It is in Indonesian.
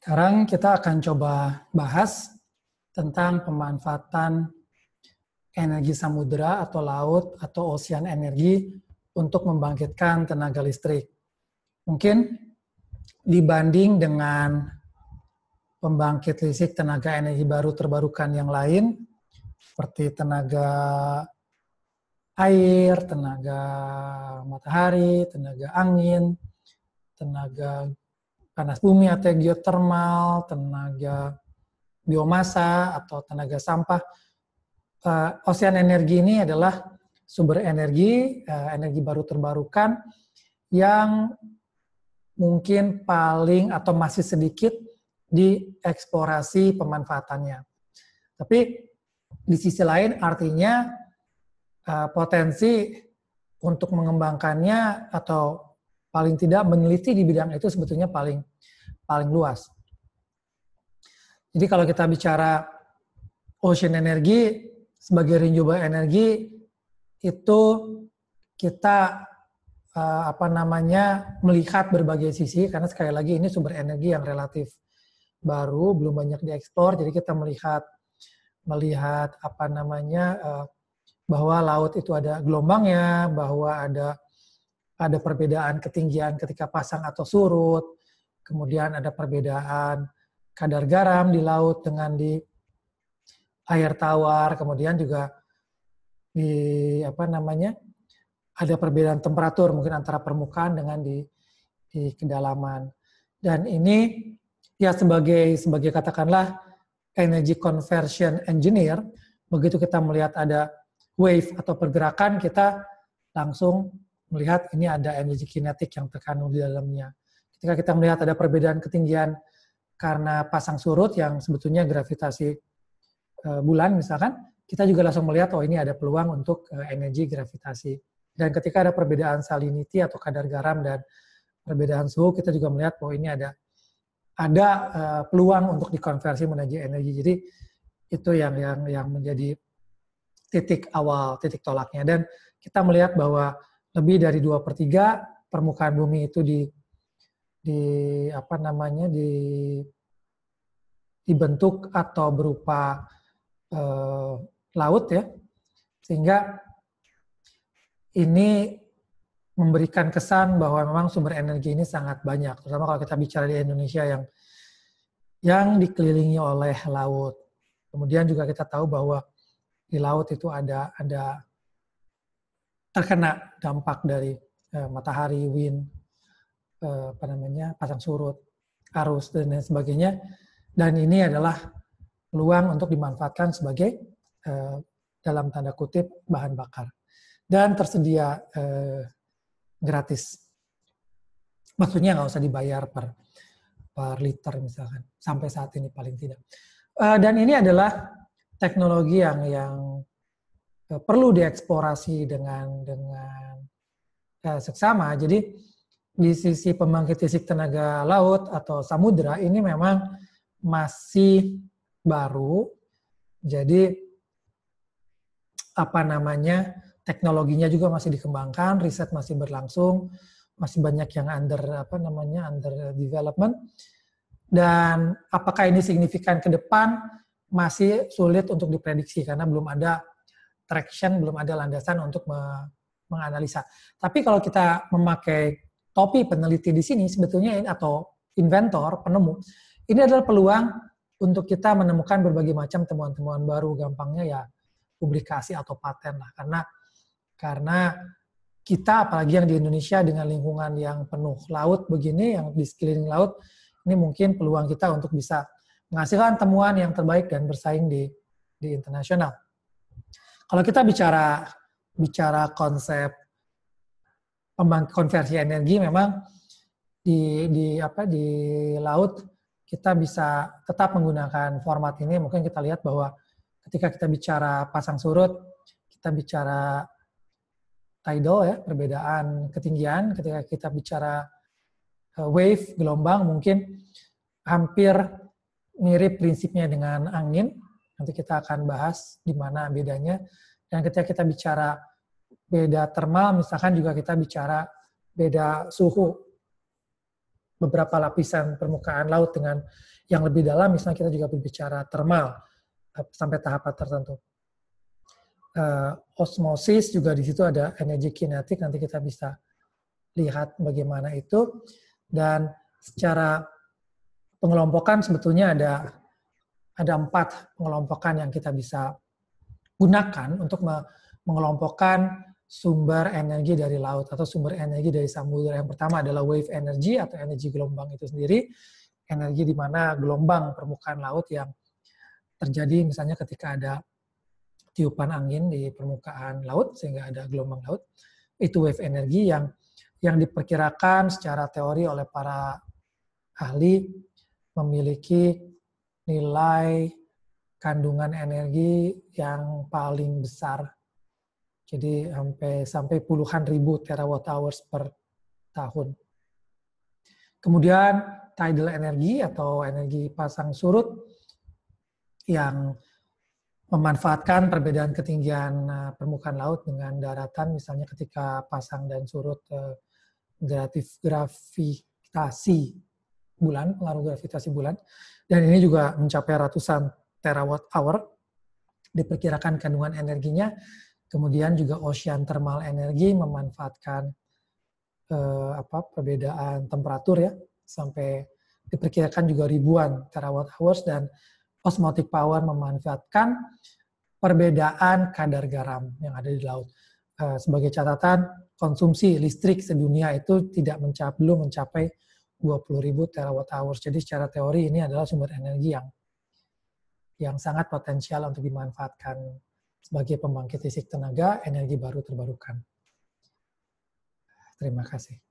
Sekarang kita akan coba bahas tentang pemanfaatan energi samudera atau laut atau ocean energi untuk membangkitkan tenaga listrik. Mungkin dibanding dengan pembangkit listrik tenaga energi baru terbarukan yang lain, seperti tenaga air, tenaga matahari, tenaga angin, tenaga panas bumi atau geotermal, tenaga biomasa atau tenaga sampah. Ocean energi ini adalah sumber energi, energi baru terbarukan yang mungkin paling atau masih sedikit dieksplorasi pemanfaatannya. Tapi di sisi lain artinya potensi untuk mengembangkannya atau paling tidak meneliti di bidang itu sebetulnya paling luas. Jadi kalau kita bicara ocean energy sebagai renewable energy itu kita melihat berbagai sisi, karena sekali lagi ini sumber energi yang relatif baru, belum banyak dieksplor. Jadi kita melihat bahwa laut itu ada gelombangnya, bahwa ada perbedaan ketinggian ketika pasang atau surut, kemudian ada perbedaan kadar garam di laut dengan di air tawar, kemudian juga ada perbedaan temperatur mungkin antara permukaan dengan di kedalaman. Dan ini ya sebagai katakanlah energy conversion engineer, begitu kita melihat ada wave atau pergerakan, kita langsung melihat ini ada energi kinetik yang terkandung di dalamnya. Ketika kita melihat ada perbedaan ketinggian karena pasang surut yang sebetulnya gravitasi bulan misalkan, kita juga langsung melihat ini ada peluang untuk energi gravitasi. Dan ketika ada perbedaan salinity atau kadar garam dan perbedaan suhu, kita juga melihat bahwa ini ada peluang untuk dikonversi menjadi energi. Jadi itu yang menjadi titik awal, titik tolaknya. Dan kita melihat bahwa lebih dari 2/3 permukaan bumi itu dibentuk atau berupa laut ya, sehingga ini memberikan kesan bahwa memang sumber energi ini sangat banyak, terutama kalau kita bicara di Indonesia yang dikelilingi oleh laut. Kemudian juga kita tahu bahwa di laut itu ada terkena dampak dari matahari, wind, pasang surut, arus dan lain sebagainya. Dan ini adalah peluang untuk dimanfaatkan sebagai dalam tanda kutip bahan bakar dan tersedia gratis. Maksudnya nggak usah dibayar per liter misalkan, sampai saat ini paling tidak. Dan ini adalah teknologi yang perlu dieksplorasi dengan seksama. Jadi di sisi pembangkit listrik tenaga laut atau samudera ini memang masih baru. Jadi teknologinya juga masih dikembangkan, riset masih berlangsung, masih banyak yang under development. Dan apakah ini signifikan ke depan masih sulit untuk diprediksi karena belum ada traction, belum ada landasan untuk menganalisa. Tapi kalau kita memakai topi peneliti di sini sebetulnya atau inventor, penemu, ini adalah peluang untuk kita menemukan berbagai macam temuan-temuan baru, gampangnya ya publikasi atau paten lah. Karena kita apalagi yang di Indonesia dengan lingkungan yang penuh laut begini, yang di sekeliling laut, ini mungkin peluang kita untuk bisa menghasilkan temuan yang terbaik dan bersaing di internasional. Kalau kita bicara konsep konversi energi, memang di laut kita bisa tetap menggunakan format ini. Mungkin kita lihat bahwa ketika kita bicara pasang surut, kita bicara tidal ya, perbedaan ketinggian. Ketika kita bicara wave, gelombang, mungkin hampir mirip prinsipnya dengan angin. Nanti kita akan bahas di mana bedanya. Dan ketika kita bicara beda thermal, misalkan juga kita bicara beda suhu. beberapa lapisan permukaan laut dengan yang lebih dalam, misalnya kita juga berbicara termal sampai tahapan tertentu. Osmosis juga di situ ada energi kinetik, nanti kita bisa lihat bagaimana itu. Dan secara pengelompokan sebetulnya ada 4 pengelompokan yang kita bisa gunakan untuk mengelompokkan sumber energi dari laut atau sumber energi dari samudera. Yang pertama adalah wave energy atau energi gelombang itu sendiri, energi di mana gelombang permukaan laut yang terjadi misalnya ketika ada tiupan angin di permukaan laut sehingga ada gelombang laut. Itu wave energy yang diperkirakan secara teori oleh para ahli memiliki nilai kandungan energi yang paling besar. Jadi sampai puluhan ribu terawatt hours per tahun. Kemudian tidal energy atau energi pasang surut yang memanfaatkan perbedaan ketinggian permukaan laut dengan daratan, misalnya ketika pasang dan surut gravitasi bulan, pengaruh gravitasi bulan, dan ini juga mencapai ratusan terawatt hour, diperkirakan kandungan energinya. Kemudian juga ocean thermal energy memanfaatkan perbedaan temperatur ya, sampai diperkirakan juga ribuan terawatt hours, dan osmotic power memanfaatkan perbedaan kadar garam yang ada di laut. Sebagai catatan, konsumsi listrik sedunia itu belum mencapai 20.000 terawatt hours. Jadi secara teori ini adalah sumber energi yang sangat potensial untuk dimanfaatkan sebagai pembangkit listrik tenaga energi baru terbarukan. Terima kasih.